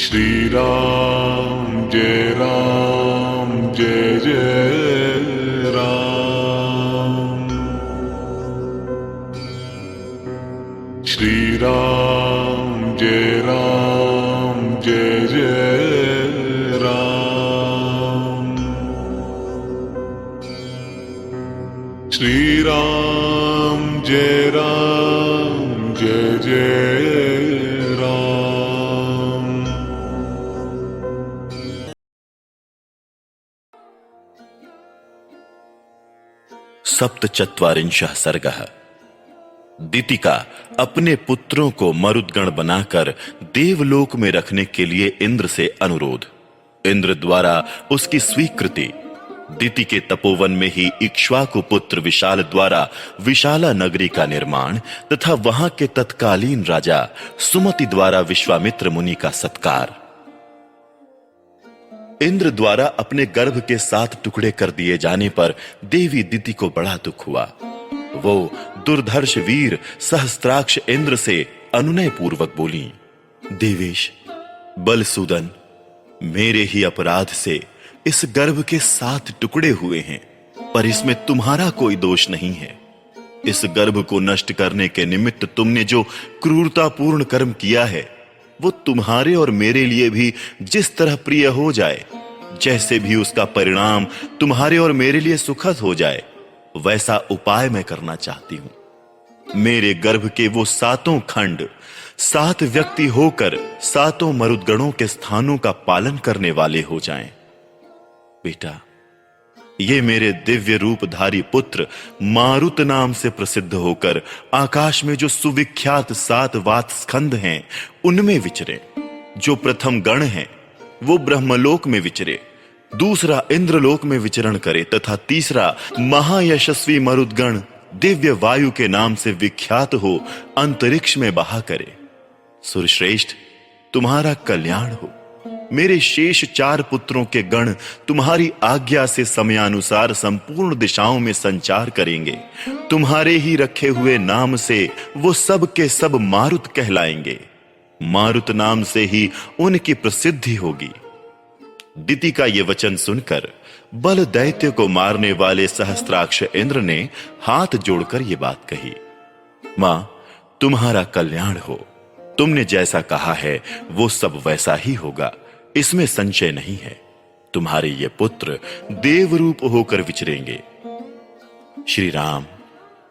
श्री राम जय राम जय जय राम। श्री राम जय राम जय जय राम। श्री राम जय राम जय जय राम। सप्तचत्वारिंशः सर्गः। दितिका अपने पुत्रों को मरुद्गण बनाकर देवलोक में रखने के लिए इंद्र से अनुरोध। इंद्र द्वारा उसकी स्वीकृति। दिति के तपोवन में ही इक्ष्वाकु पुत्र विशाल द्वारा विशाला नगरी का निर्माण तथा वहां के तत्कालीन राजा सुमति द्वारा विश्वामित्र मुनि का सत्कार। इंद्र द्वारा अपने गर्भ के 7 टुकड़े कर दिए जाने पर देवी दिति को बड़ा दुख हुआ। वो दुर्धर्ष वीर सहस्त्राक्ष इंद्र से अनुनय पूर्वक बोली, देवेश बलसूदन, मेरे ही अपराध से इस गर्भ के 7 टुकड़े हुए हैं, पर इसमें तुम्हारा कोई दोष नहीं है। इस गर्भ को नष्ट करने के निमित्त तुमने जो क्रूरतापूर्ण कर्म किया है, वो तुम्हारे और मेरे लिए भी जिस तरह प्रिय हो जाए, जैसे भी उसका परिणाम तुम्हारे और मेरे लिए सुखद हो जाए, वैसा उपाय मैं करना चाहती हूं। मेरे गर्भ के वो 7 खंड 7 व्यक्ति होकर 7 मरुद्गणों के स्थानों का पालन करने वाले हो जाएं। बेटा, ये मेरे दिव्य रूपधारी पुत्र मारुत नाम से प्रसिद्ध होकर आकाश में जो सुविख्यात 7 वातस्कंध हैं, उनमें विचरे। जो प्रथम गण हैं, वो ब्रह्मलोक में विचरे, दूसरा इंद्रलोक में विचरण करे तथा तीसरा महायशस्वी मरुद्गण दिव्य वायु के नाम से विख्यात हो अंतरिक्ष में बहा करे। सुरश्रेष्ठ, तुम्हारा कल्याण हो। मेरे शेष 4 पुत्रों के गण तुम्हारी आज्ञा से समयानुसार संपूर्ण दिशाओं में संचार करेंगे। तुम्हारे ही रखे हुए नाम से वो सब के सब मारुत कहलाएंगे। मारुत नाम से ही उनकी प्रसिद्धि होगी। दिति का ये वचन सुनकर बल दैत्य को मारने वाले सहस्त्राक्ष इंद्र ने हाथ जोड़कर ये बात कही, मां, तुम्हारा कल्याण हो। तुमने जैसा कहा है वो सब वैसा ही होगा, इसमें संशय नहीं है। तुम्हारे ये पुत्र देवरूप होकर विचरेंगे। श्री राम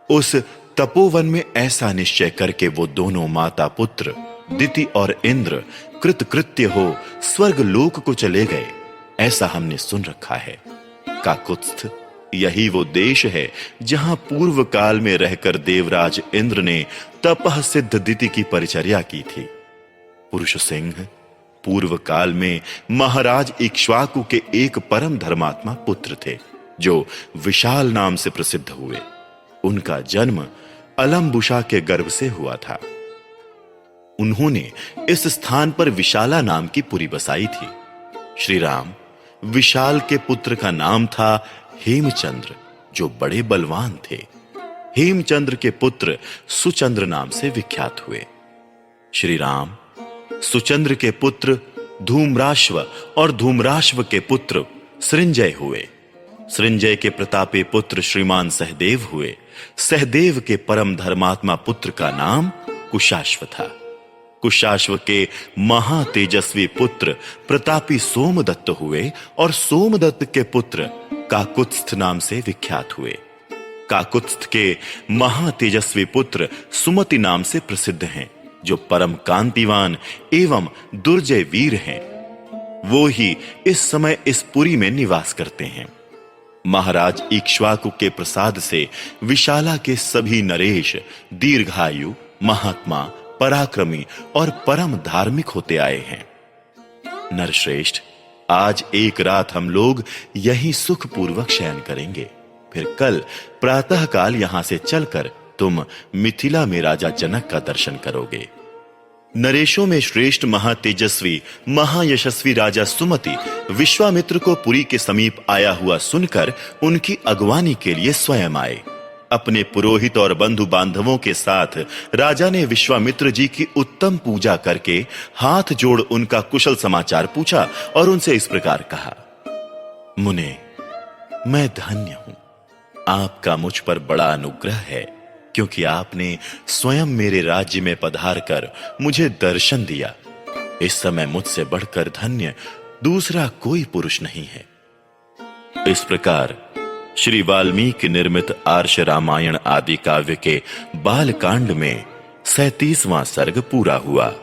उस तपोवन में ऐसा निश्चय करके वो दोनों माता पुत्र दिति और इंद्र कृतकृत्य हो स्वर्ग लोक को चले गए, ऐसा हमने सुन रखा है। काकुत्स्थ यही वो देश है जहां पूर्व काल में रहकर देवराज इंद्र ने तपः सिद्ध दिति की परिचर्या की थी। पुरुष सिंह पूर्व काल में महाराज इक्ष्वाकु के एक परम धर्मात्मा पुत्र थे, जो विशाल नाम से प्रसिद्ध हुए। उनका जन्म अलम्बुषा के गर्भ से हुआ था। उन्होंने इस स्थान पर विशाला नाम की पुरी बसाई थी। श्री राम विशाल के पुत्र का नाम था हेमचंद्र, जो बड़े बलवान थे। हेमचंद्र के पुत्र सुचंद्र नाम से विख्यात हुए। श्री राम सुचंद्र के पुत्र धूम्राश्व और धूम्राश्व के पुत्र सृंजय हुए। सृंजय के प्रतापे पुत्र श्रीमान सहदेव हुए। सहदेव के परम धर्मात्मा पुत्र का नाम कुशाश्व था। कुशाश्व के महातेजस्वी पुत्र प्रतापी सोमदत्त हुए और सोमदत्त के पुत्र काकुत्स्थ नाम से विख्यात हुए। काकुत्स्थ के महातेजस्वी पुत्र सुमति नाम से प्रसिद्ध हैं, जो परम कांतिवान एवं दुर्जय वीर हैं। वो ही इस समय इस पुरी में निवास करते हैं। महाराज इक्ष्वाकु के प्रसाद से विशाला के सभी नरेश दीर्घायु, महात्मा, पराक्रमी और परम धार्मिक होते आए हैं। नरश्रेष्ठ, आज एक रात हम लोग यहीं सुखपूर्वक शयन करेंगे। फिर कल प्रातः काल यहां से चलकर तुम मिथिला में राजा जनक का दर्शन करोगे। नरेशों में श्रेष्ठ महातेजस्वी महायशस्वी राजा सुमति विश्वामित्र को पुरी के समीप आया हुआ सुनकर उनकी अगवानी के लिए स्वयं आए। अपने पुरोहित और बंधु बांधवों के साथ राजा ने विश्वामित्र जी की उत्तम पूजा करके हाथ जोड़ उनका कुशल समाचार पूछा और उनसे इस प्रकार कहा, मुने, मैं धन्य हूं। आपका मुझ पर बड़ा अनुग्रह है, क्योंकि आपने स्वयं मेरे राज्य में पधार कर मुझे दर्शन दिया। इस समय मुझसे बढ़कर धन्य दूसरा कोई पुरुष नहीं है। इस प्रकार श्री वाल्मीकि निर्मित आर्ष रामायण आदि काव्य के बाल कांड में 37वां सर्ग पूरा हुआ।